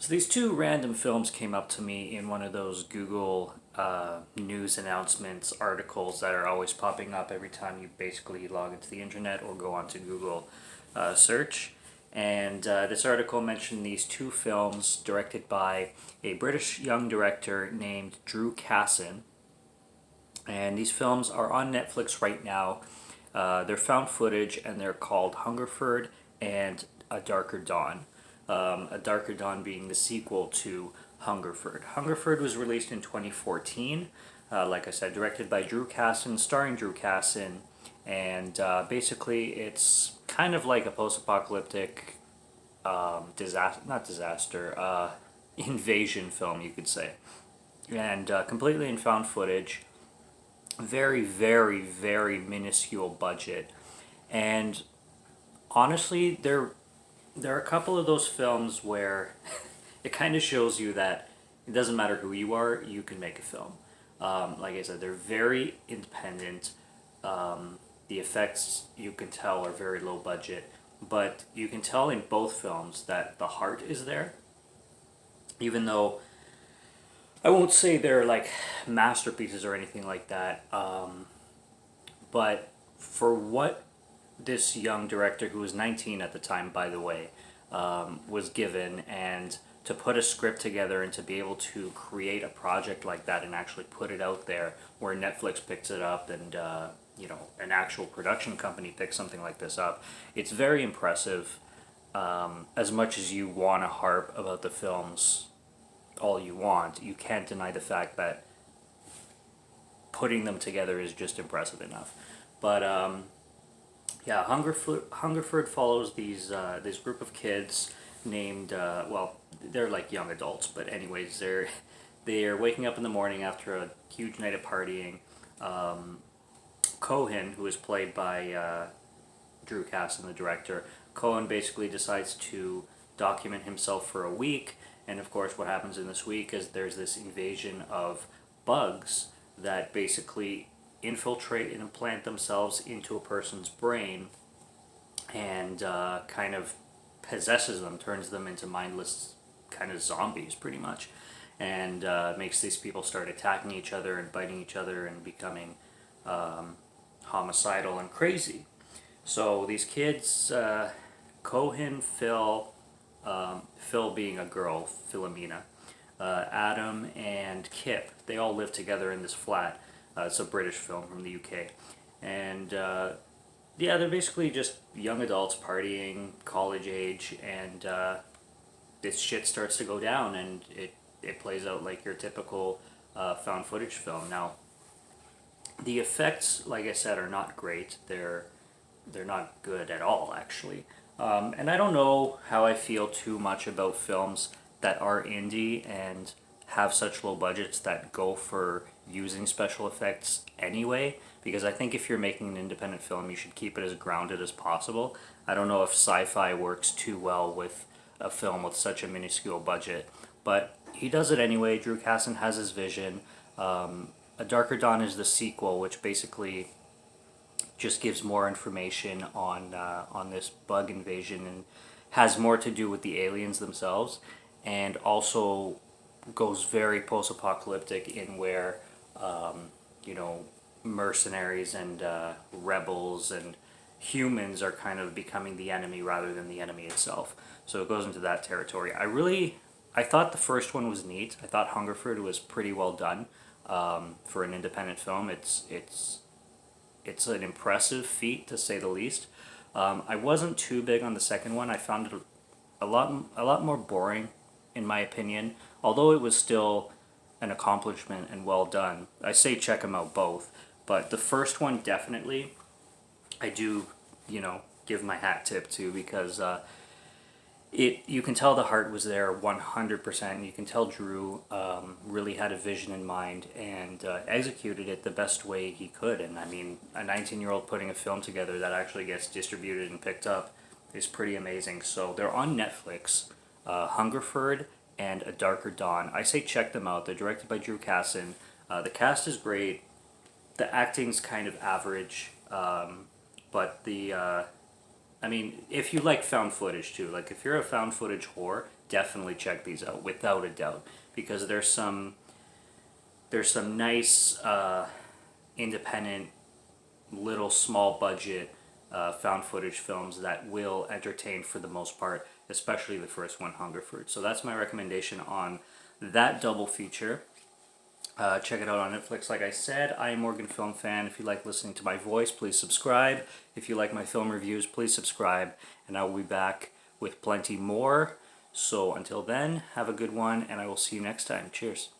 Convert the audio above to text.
So these two random films came up to me in one of those Google news announcements articles that are always popping up every time you basically log into the internet or go onto Google search. And this article mentioned these two films directed by a British young director named Drew Casson. And these films are on Netflix right now. They're found footage and they're called Hungerford and A Darker Dawn. A Darker Dawn being the sequel to Hungerford. Hungerford was released in 2014, like I said, directed by Drew Casson, starring Drew Casson, and basically it's kind of like a post-apocalyptic invasion film, you could say, and completely in found footage. Very, very, very minuscule budget, and honestly, there are a couple of those films where it kind of shows you that it doesn't matter who you are, you can make a film. Like I said, they're very independent. The effects, you can tell, are very low budget, but you can tell in both films that the heart is there, even though I won't say they're like masterpieces or anything like that. But for what this young director, who was 19 at the time, by the way, was given, and to put a script together and to be able to create a project like that and actually put it out there where Netflix picks it up and an actual production company picks something like this up, it's very impressive. As much as you want to harp about the films all you want, you can't deny the fact that putting them together is just impressive enough. But yeah, Hungerford follows these this group of kids named they're like young adults, but anyways, they're waking up in the morning after a huge night of partying. Cohen, who is played by Drew Casson, the director, Cohen basically decides to document himself for a week, and of course, what happens in this week is there's this invasion of bugs that basically infiltrate and implant themselves into a person's brain and kind of possesses them, turns them into mindless kind of zombies, pretty much, and makes these people start attacking each other and biting each other and becoming homicidal and crazy. So these kids, Cohen, Phil being a girl, Philomena, Adam, and Kip, they all live together in this flat. It's a British film from the UK. And yeah, they're basically just young adults partying, college age, and this shit starts to go down, and it plays out like your typical found footage film. Now, the effects, like I said, are not great. They're not good at all, actually. And I don't know how I feel too much about films that are indie and have such low budgets that go for using special effects anyway, because I think if you're making an independent film, you should keep it as grounded as possible. I don't know if sci-fi works too well with a film with such a minuscule budget, but he does it anyway. Drew Casson has his vision. A Darker Dawn is the sequel, which basically just gives more information on this bug invasion and has more to do with the aliens themselves, and also goes very post-apocalyptic in where you know, mercenaries and rebels and humans are kind of becoming the enemy rather than the enemy itself. So it goes into that territory. I thought the first one was neat. I thought Hungerford was pretty well done for an independent film. It's an impressive feat, to say the least. I wasn't too big on the second one. I found it a lot more boring, in my opinion. Although it was still an accomplishment and well done. I say check them out both, but the first one definitely, I do, give my hat tip to, because you can tell the heart was there 100%. You can tell Drew really had a vision in mind and executed it the best way he could. And I mean, a 19-year-old putting a film together that actually gets distributed and picked up is pretty amazing. So they're on Netflix, Hungerford and A Darker Dawn. I say check them out. They're directed by Drew Casson. The cast is great. The acting's kind of average, but I mean, if you like found footage too, like if you're a found footage whore, definitely check these out without a doubt, because there's some nice independent, little small budget found footage films that will entertain for the most part, especially the first one, Hungerford. So that's my recommendation on that double feature. Check it out on Netflix. Like I said, I am Morgan Film Fan. If you like listening to my voice, please subscribe. If you like my film reviews, please subscribe. And I will be back with plenty more. So until then, have a good one, and I will see you next time. Cheers.